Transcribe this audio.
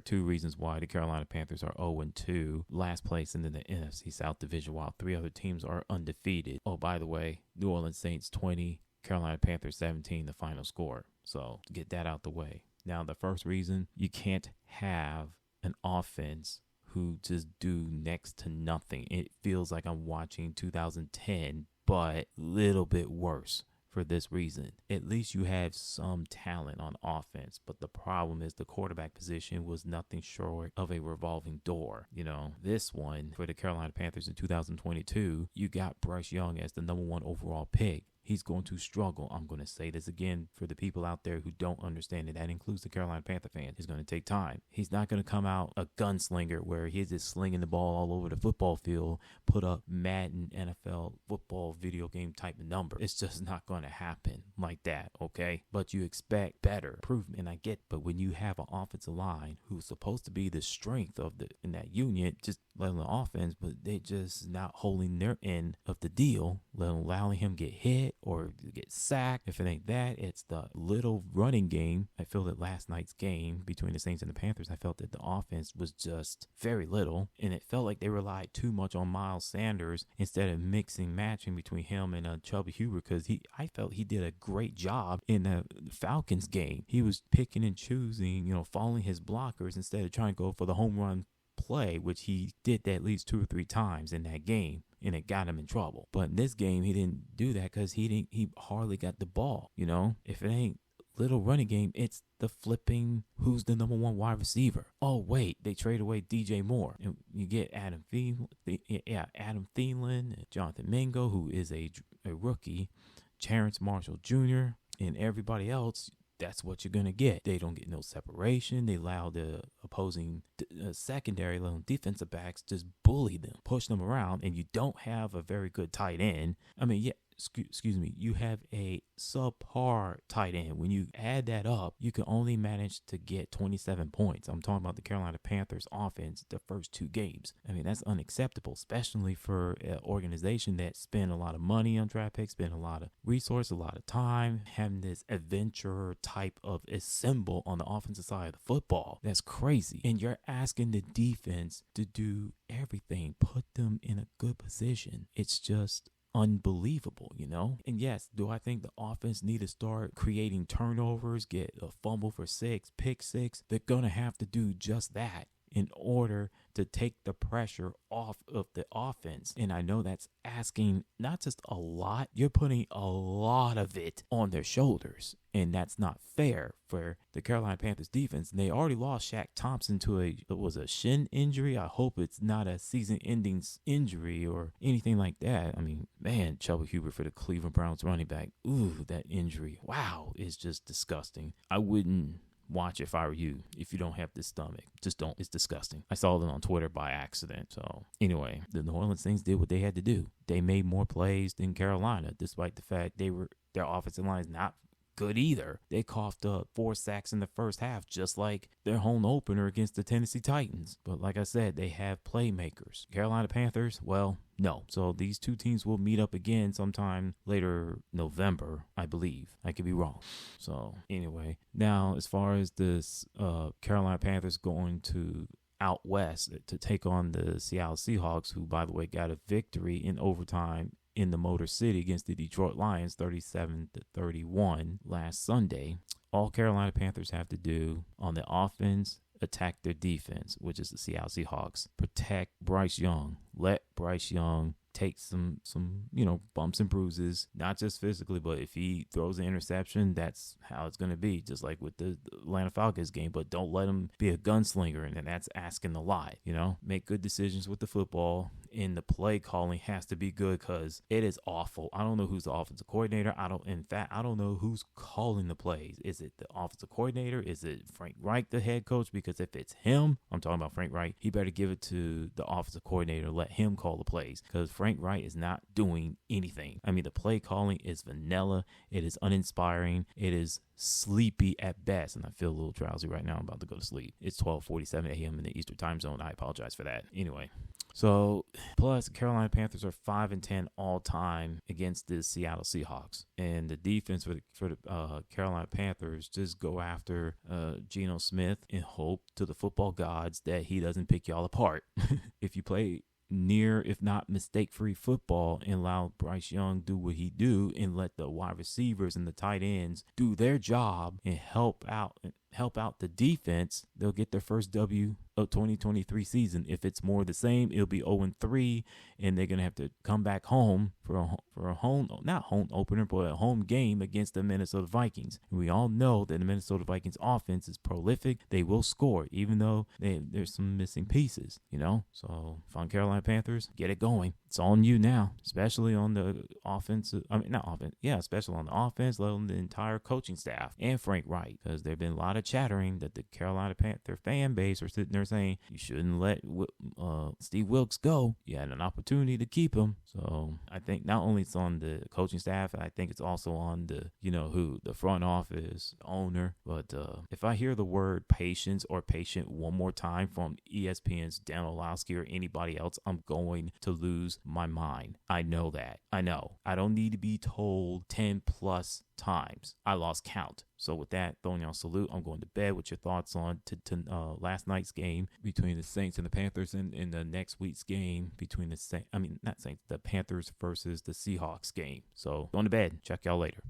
are two reasons why the Carolina Panthers are 0-2, last place in the NFC South Division, while three other teams are undefeated. Oh, by the way, New Orleans Saints 20, Carolina Panthers 17, the final score. So to get that out the way. Now, the first reason, you can't have an offense who just do next to nothing. It feels like I'm watching 2010, but a little bit worse. For this reason, at least you have some talent on offense, but the problem is the quarterback position was nothing short of a revolving door. This one for the Carolina Panthers in 2022, you got Bryce Young as the number 1 overall pick. He's going to struggle. I'm going to say this again for the people out there who don't understand it. That includes the Carolina Panther fans. It's going to take time. He's not going to come out a gunslinger where he's just slinging the ball all over the football field, put up Madden NFL football video game type of number. It's just not going to happen like that, okay? But you expect better improvement, and I get. But when you have an offensive line who's supposed to be the strength of in that unit, just letting the offense, but they just not holding their end of the deal, allowing him get hit or get sacked. If it ain't that, it's the little running game. I feel that last night's game between the Saints and the Panthers, I felt that the offense was just very little, and it felt like they relied too much on Miles Sanders instead of matching between him and Chubby Huber, because I felt he did a great job in the Falcons game. He was picking and choosing, following his blockers instead of trying to go for the home run play, which he did that at least 2 or 3 times in that game, and it got him in trouble. But in this game, he didn't do that because he hardly got the ball. If it ain't little running game, it's the flipping who's the number 1 wide receiver. Oh wait, they trade away DJ Moore, and you get Adam Thielen, Jonathan Mingo, who is a rookie, Terrence Marshall Jr., and everybody else. That's what you're going to get. They don't get no separation. They allow the opposing secondary, defensive backs just bully them, push them around, and you don't have a very good tight end. Excuse me, you have a subpar tight end. When you add that up, you can only manage to get 27 points. I'm talking about the Carolina Panthers offense the first 2 games. That's unacceptable, especially for an organization that spent a lot of money on draft picks, spent a lot of resource, a lot of time, having this adventure type of assemble on the offensive side of the football. That's crazy. And you're asking the defense to do everything, put them in a good position. It's just unbelievable, And yes, do I think the offense need to start creating turnovers, get a fumble for 6, pick 6? They're going to have to do just that in order to take the pressure off of the offense. And I know that's asking not just a lot, you're putting a lot of it on their shoulders. And that's not fair for the Carolina Panthers defense. And they already lost Shaq Thompson to a shin injury. I hope it's not a season-ending injury or anything like that. Chubby Huber for the Cleveland Browns running back. Ooh, that injury. Wow, it's just disgusting. I wouldn't watch if I were you. If you don't have this stomach, just don't. It's disgusting. I saw it on Twitter by accident. So anyway, the New Orleans Saints did what they had to do. They made more plays than Carolina, despite the fact their offensive line is not good either. They coughed up 4 sacks in the first half, just like their home opener against the Tennessee Titans. But like I said, they have playmakers. Carolina Panthers, well, no. So these two teams will meet up again sometime later November, I believe. I could be wrong. So anyway, now as far as this Carolina Panthers going to out west to take on the Seattle Seahawks, who, by the way, got a victory in overtime in the Motor City against the Detroit Lions, 37-31 last Sunday. All Carolina Panthers have to do on the offense, attack their defense, which is the Seattle Seahawks. Protect Bryce Young. Let Bryce Young take some bumps and bruises, not just physically, but if he throws an interception, that's how it's going to be, just like with the Atlanta Falcons game. But don't let him be a gunslinger, and that's asking a lot. Make good decisions with the football, and the play calling has to be good because it is awful. I don't know who's the offensive coordinator. I don't know who's calling the plays. Is it the offensive coordinator? Is it Frank Reich, the head coach? Because if it's him, I'm talking about Frank Reich, he better give it to the offensive coordinator, let him call the plays, because Frank Reich is not doing anything. The play calling is vanilla. It is uninspiring. It is sleepy at best, and I feel a little drowsy right now. I'm about to go to sleep. It's 12:47 a.m. in the Eastern time zone. I apologize for that. Anyway, So, plus Carolina Panthers are 5-10 all time against the Seattle Seahawks, and the defense for the Carolina Panthers just go after Geno Smith and hope to the football gods that he doesn't pick y'all apart. If you play near, if not mistake-free football and allow Bryce Young do what he do and let the wide receivers and the tight ends do their job and help out the defense, they'll get their first W of 2023 season. If it's more the same, it'll be 0-3, and they're gonna have to come back home for a home, not home opener, but a home game against the Minnesota Vikings. And we all know that the Minnesota Vikings offense is prolific. They will score, even though there's some missing pieces, So, if Carolina Panthers, get it going. It's on you now, especially on the offensive. Especially on the offense, let alone the entire coaching staff and Frank Wright, because there've been a lot of chattering that the Carolina Panther fan base are sitting there saying you shouldn't let Steve Wilkes go. You had an opportunity to keep him. So I think not only it's on the coaching staff, I think it's also on the front office, the owner. But if I hear the word patience or patient one more time from ESPN's Dan Orlovsky or anybody else, I'm going to lose my mind. I know that. I know. I don't need to be told 10 plus times. I lost count. So with that, throwing y'all salute, I'm going to bed with your thoughts on to last night's game between the Saints and the Panthers, and the next week's game between the Panthers versus the Seahawks game. So going to bed. Check y'all later.